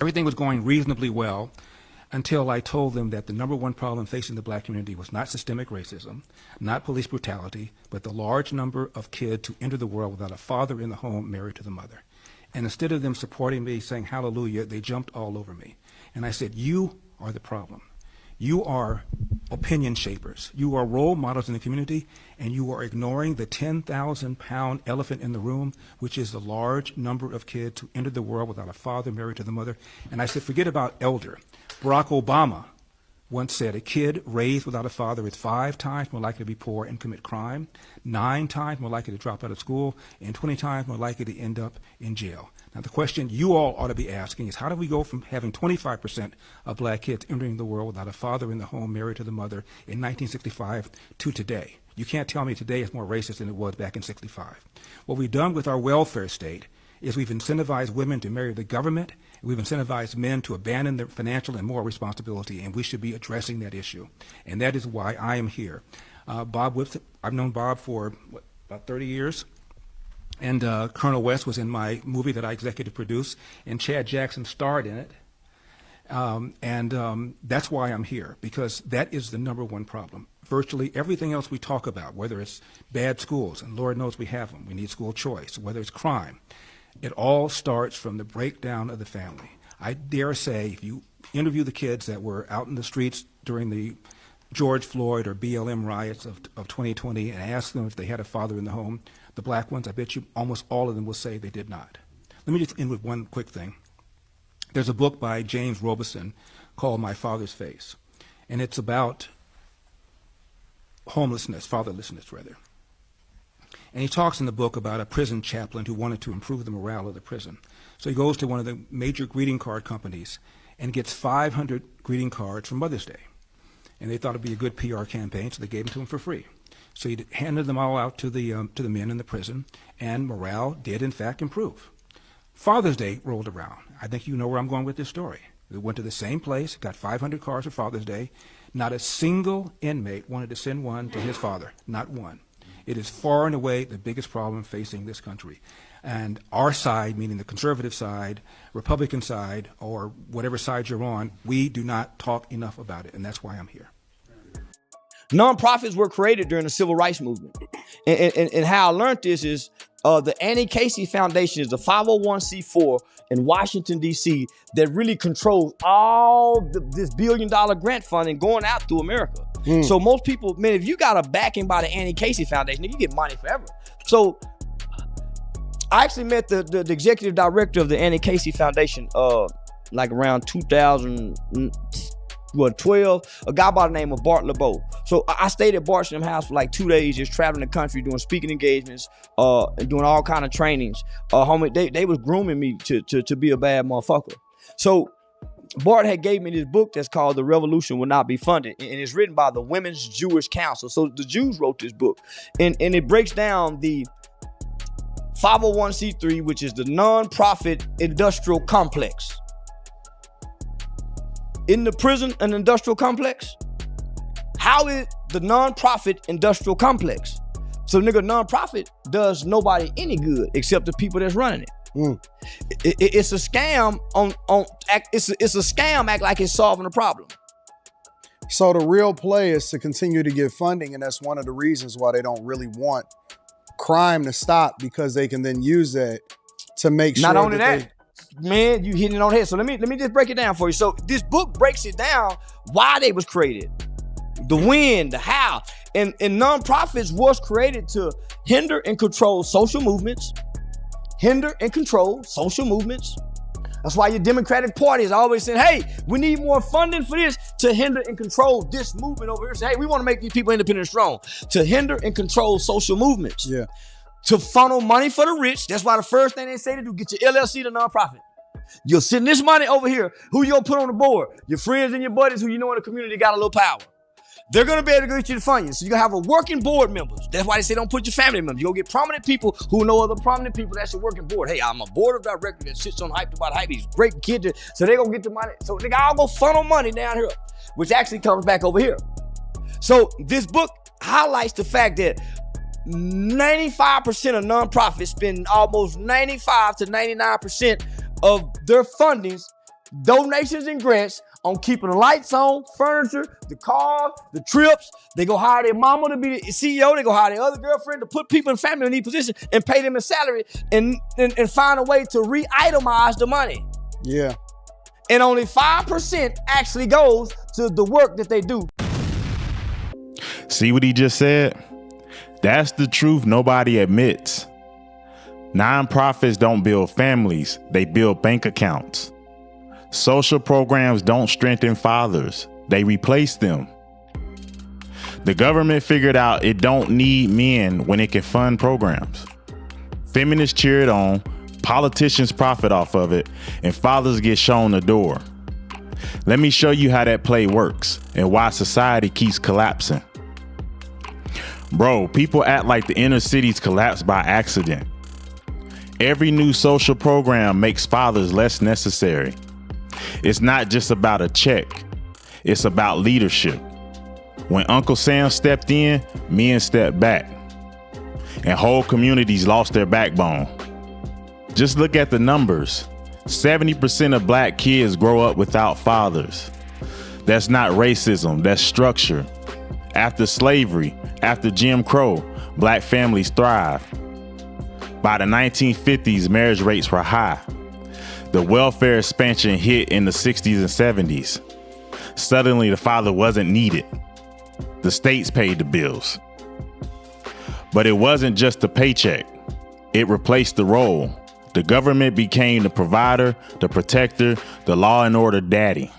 Everything was going reasonably well until I told them that the number one problem facing the black community was not systemic racism, not police brutality, but the large number of kids who enter the world without a father in the home married to the mother. And instead of them supporting me, saying hallelujah, they jumped all over me. And I said, you are the problem. You are opinion shapers. You are role models in the community, and you are ignoring the 10,000-pound elephant in the room, which is the large number of kids who entered the world without a father married to the mother. And I said, forget about elder. Barack Obama once said a kid raised without a father is 5 times more likely to be poor and commit crime, 9 times more likely to drop out of school, and 20 times more likely to end up in jail. Now, the question you all ought to be asking is, how do we go from having 25% of black kids entering the world without a father in the home married to the mother in 1965 to today? You can't tell me today is more racist than it was back in 65. What we've done with our welfare state is we've incentivized women to marry the government, and we've incentivized men to abandon their financial and moral responsibility, and we should be addressing that issue. And that is why I am here. Bob Whipson, I've known Bob for about 30 years. And Colonel West was in my movie that I executive produced, and Chad Jackson starred in it. That's why I'm here, because that is the number one problem. Virtually everything else we talk about, whether it's bad schools, and Lord knows we have them, we need school choice, whether it's crime, it all starts from the breakdown of the family. I dare say, if you interview the kids that were out in the streets during the George Floyd or BLM riots of 2020 and ask them if they had a father in the home, the black ones, I bet you almost all of them will say they did not. Let me just end with one quick thing. There's a book by James Robeson called My Father's Face, and it's about homelessness, fatherlessness rather. And he talks in the book about a prison chaplain who wanted to improve the morale of the prison. So he goes to one of the major greeting card companies and gets 500 greeting cards for Mother's Day. And they thought it'd be a good PR campaign, so they gave them to him for free. So he handed them all out to the men in the prison, and morale did in fact improve. Father's Day rolled around. I think you know where I'm going with this story. They went to the same place, got 500 cards for Father's Day. Not a single inmate wanted to send one to his father, not one. It is far and away the biggest problem facing this country. And our side, meaning the conservative side, Republican side, or whatever side you're on, we do not talk enough about it, and that's why I'm here. Nonprofits were created during the civil rights movement. And how I learned this is the Annie Casey Foundation is a 501c4 in Washington, D.C. that really controls all this billion-dollar grant funding going out through America. So most people, man, if you got a backing by the Annie Casey Foundation, you get money forever. So I actually met the executive director of the Annie Casey Foundation like around 2012, a guy by the name of Bart LeBeau. So I stayed at Bart's house for like 2 days, just traveling the country, doing speaking engagements, and doing all kind of trainings. Homie, they was grooming me to be a bad motherfucker. So Bart had gave me this book that's called The Revolution Will Not Be Funded, and it's written by the Women's Jewish Council. So the Jews wrote this book, and it breaks down the 501c3, which is the nonprofit industrial complex. In the prison and industrial complex, how is the nonprofit industrial complex? So nigga, nonprofit does nobody any good except the people that's running it. It's a scam it's a scam act like it's solving a problem. So the real play is to continue to give funding, and that's one of the reasons why they don't really want crime to stop, because they can then use that to make sure. Not only that, man, you hitting it on the head. So let me just break it down for you. So this book breaks it down why they was created, the when, the how, and nonprofits was created to hinder and control social movements. That's why your Democratic Party is always saying, hey, we need more funding for this to hinder and control this movement over here. Say, hey, we want to make these people independent and strong. To hinder and control social movements. Yeah. To funnel money for the rich. That's why the first thing they say to do, get your LLC to nonprofit. You'll send this money over here. Who you'll put on the board? Your friends and your buddies who you know in the community got a little power. They're going to be able to get you the funding. So you're going to have a working board members. That's why they say don't put your family members. You'll get prominent people who know other prominent people. That's your working board. Hey, I'm a board of directors that sits on hype about hype. He's great kids. So they're going to get the money. So they all go funnel money down here, which actually comes back over here. So this book highlights the fact that 95% of nonprofits spend almost 95 to 99% of their fundings donations and grants on keeping the lights on, furniture, the cars, the trips. They go hire their mama to be the CEO. They go hire their other girlfriend to put people in family in these positions and pay them a salary and find a way to re-itemize the money. Yeah. And only 5% actually goes to the work that they do. See what he just said? That's the truth nobody admits. Nonprofits don't build families, they build bank accounts. Social programs don't strengthen fathers, they replace them. The government figured out it don't need men when it can fund programs. Feminists cheer it on, politicians profit off of it, and fathers get shown the door. Let me show you how that play works and why society keeps collapsing. Bro, people act like the inner cities collapse by accident. Every new social program makes fathers less necessary. It's not just about a check. It's about leadership. When Uncle Sam stepped in, men stepped back. And whole communities lost their backbone. Just look at the numbers. 70% of black kids grow up without fathers. That's not racism, that's structure. After slavery, after Jim Crow, black families thrived. By the 1950s, marriage rates were high. The welfare expansion hit in the 60s and 70s. Suddenly, the father wasn't needed. The states paid the bills. But it wasn't just the paycheck. It replaced the role. The government became the provider, the protector, the law and order daddy.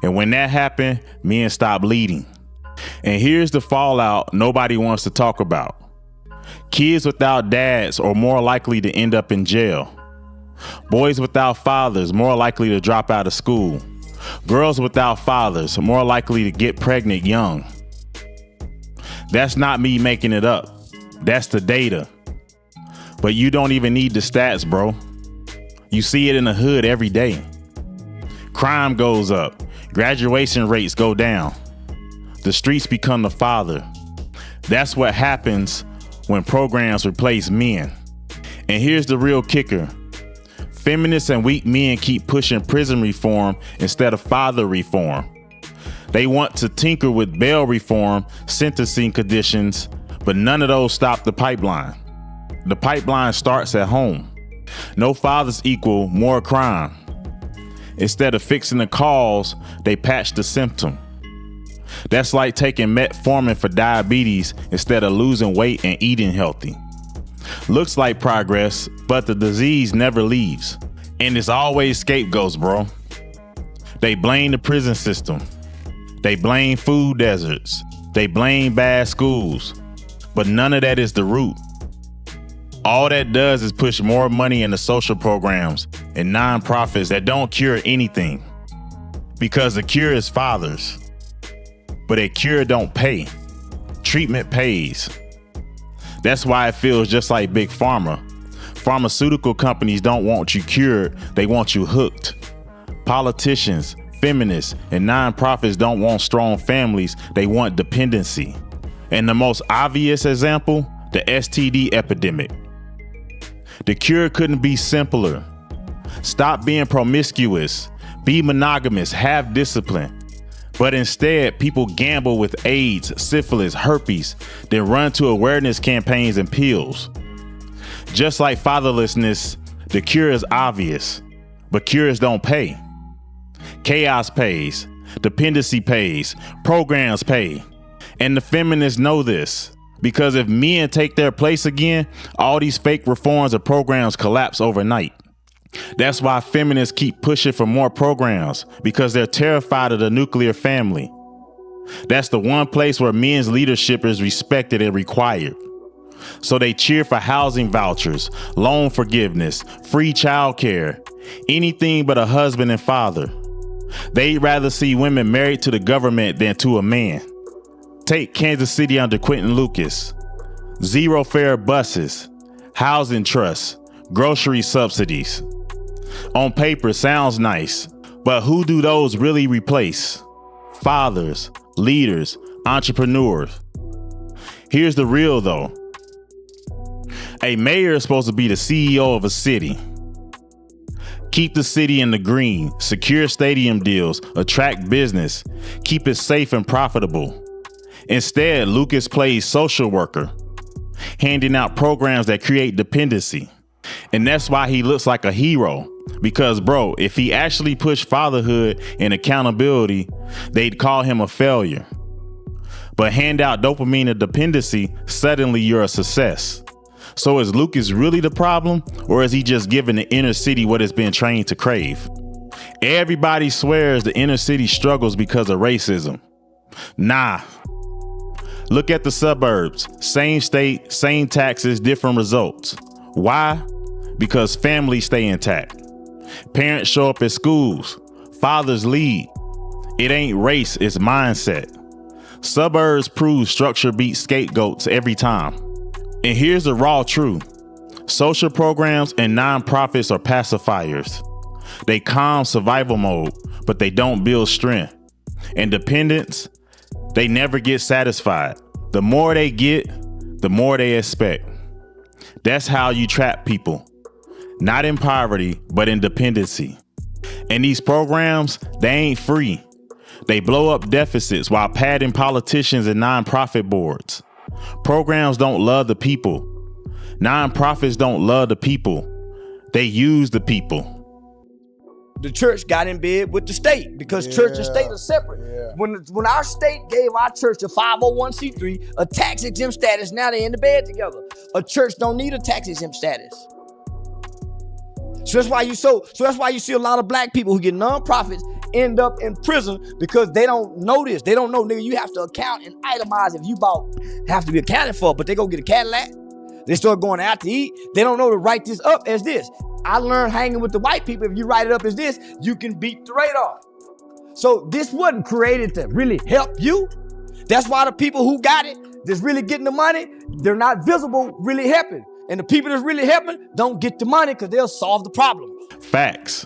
And when that happened, men stopped leading. And here's the fallout nobody wants to talk about. Kids without dads are more likely to end up in jail. Boys without fathers more likely to drop out of school. Girls without fathers are more likely to get pregnant young. That's not me making it up. That's the data. But you don't even need the stats, bro. You see it in the hood every day. Crime goes up. Graduation rates go down. The streets become the father. That's what happens when programs replace men. And here's the real kicker. Feminists and weak men keep pushing prison reform instead of father reform. They want to tinker with bail reform, sentencing conditions, but none of those stop the pipeline. The pipeline starts at home. No fathers equal more crime. Instead of fixing the cause, they patch the symptom. That's like taking metformin for diabetes instead of losing weight and eating healthy. Looks like progress, but the disease never leaves. And it's always scapegoats, bro. They blame the prison system. They blame food deserts. They blame bad schools. But none of that is the root. All that does is push more money into social programs and nonprofits that don't cure anything. Because the cure is fathers. But a cure don't pay. Treatment pays. That's why it feels just like Big Pharma. Pharmaceutical companies don't want you cured, they want you hooked. Politicians, feminists, and nonprofits don't want strong families, they want dependency. And the most obvious example, the STD epidemic. The cure couldn't be simpler. Stop being promiscuous, be monogamous, have discipline. But instead, people gamble with AIDS, syphilis, herpes, then run to awareness campaigns and pills. Just like fatherlessness, the cure is obvious, but cures don't pay. Chaos pays, dependency pays, programs pay. And the feminists know this, because if men take their place again, all these fake reforms or programs collapse overnight. That's why feminists keep pushing for more programs, because they're terrified of the nuclear family. That's the one place where men's leadership is respected and required. So they cheer for housing vouchers, loan forgiveness, free childcare, anything but a husband and father. They'd rather see women married to the government than to a man. Take Kansas City under Quentin Lucas. Zero fare buses, housing trusts, grocery subsidies. On paper, sounds nice, but who do those really replace? Fathers, leaders, entrepreneurs. Here's the real though. A mayor is supposed to be the CEO of a city. keep the city in the green, secure stadium deals, attract business, keep it safe and profitable. Instead, Lucas plays social worker, handing out programs that create dependency. And that's why he looks like a hero. Because, bro, if he actually pushed fatherhood and accountability, they'd call him a failure. But hand out dopamine and dependency, suddenly you're a success. So is Lucas really the problem, or is he just giving the inner city what it's been trained to crave? Everybody swears the inner city struggles because of racism. Nah. Look at the suburbs. Same state, same taxes, different results. Why? Because families stay intact. Parents show up at schools. Fathers lead. It ain't race, it's mindset. Suburbs prove structure beats scapegoats every time. And here's the raw truth. Social programs and nonprofits are pacifiers. They calm survival mode, but they don't build strength. And dependents, they never get satisfied. The more they get, the more they expect. That's how you trap people. Not in poverty, but in dependency. And these programs, they ain't free. They blow up deficits while padding politicians and nonprofit boards. Programs don't love the people. Nonprofits don't love the people. They use the people. The church got in bed with the state because church and state are separate. Yeah. When our state gave our church a 501c3, a tax exempt status, now they in the bed together. A church don't need a tax exempt status. So that's why you see a lot of black people who get nonprofits end up in prison because they don't know this. They don't know, nigga, you have to account and itemize if you have to be accounted for, but they go get a Cadillac. They start going out to eat. They don't know to write this up as this. I learned hanging with the white people, if you write it up as this, you can beat the radar. So this wasn't created to really help you. That's why the people who got it, that's really getting the money, they're not visible, really helping. And the people that's really helping don't get the money because they'll solve the problem. Facts.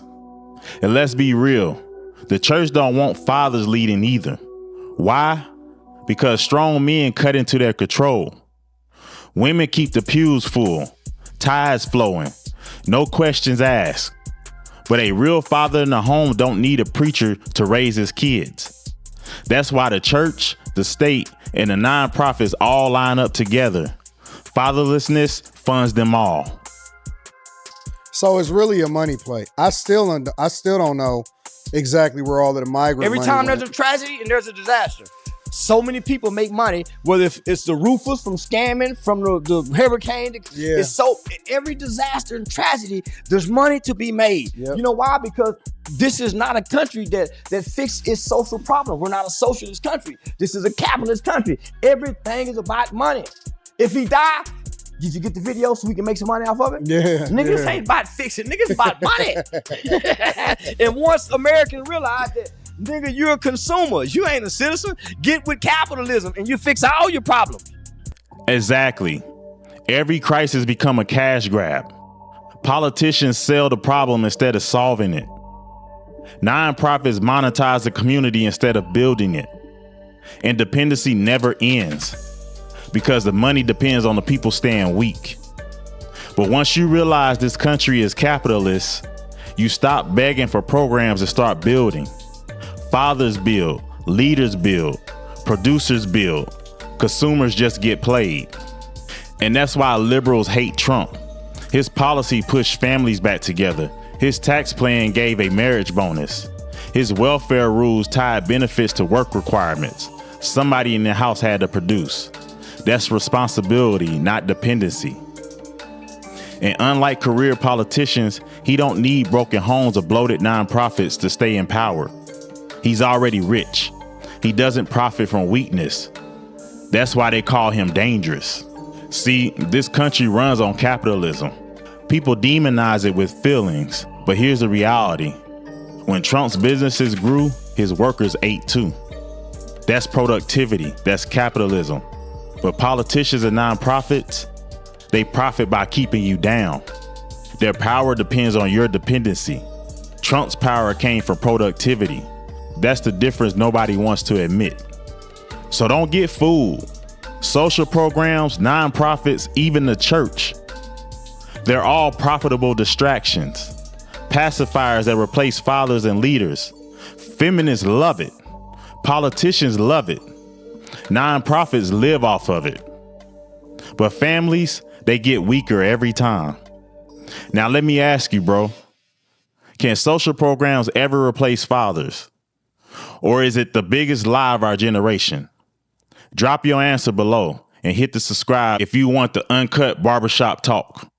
And let's be real. The church don't want fathers leading either. Why? Because strong men cut into their control. Women keep the pews full, tithes flowing, no questions asked. But a real father in the home don't need a preacher to raise his kids. That's why the church, the state, and the nonprofits all line up together. Fatherlessness funds them all. So it's really a money play. I still don't know exactly where all of the migrant Every money time went. there's a tragedy and there's a disaster, so many people make money, whether it's the roofers from scamming, from the hurricane. Yeah. It's so, every disaster and tragedy, there's money to be made. Yep. You know why? Because this is not a country that fixes its social problem. We're not a socialist country. This is a capitalist country. Everything is about money. If he die, did you get the video so we can make some money off of it? Yeah. Niggas yeah. ain't about fixing, niggas about money. And once Americans realize that, nigga, you're a consumer, you ain't a citizen, get with capitalism and you fix all your problems. Exactly. Every crisis become a cash grab. Politicians sell the problem instead of solving it. Nonprofits monetize the community instead of building it. And dependency never ends because the money depends on the people staying weak. But once you realize this country is capitalist, you stop begging for programs and start building. Fathers build, leaders build, producers build, consumers just get played. And that's why liberals hate Trump. His policy pushed families back together. His tax plan gave a marriage bonus. His welfare rules tied benefits to work requirements. Somebody in the house had to produce. That's responsibility, not dependency. And unlike career politicians, he don't need broken homes or bloated nonprofits to stay in power. He's already rich. He doesn't profit from weakness. That's why they call him dangerous. See, this country runs on capitalism. People demonize it with feelings, but here's the reality. When Trump's businesses grew, his workers ate too. That's productivity, that's capitalism. But politicians and nonprofits, they profit by keeping you down. Their power depends on your dependency. Trump's power came from productivity. That's the difference nobody wants to admit. So don't get fooled. Social programs, nonprofits, even the church, they're all profitable distractions. pacifiers that replace fathers and leaders. Feminists love it. Politicians love it. Nonprofits live off of it. But families, they get weaker every time. Now let me ask you, bro. Can social programs ever replace fathers? Or is it the biggest lie of our generation? Drop your answer below and hit the subscribe if you want the uncut barbershop talk.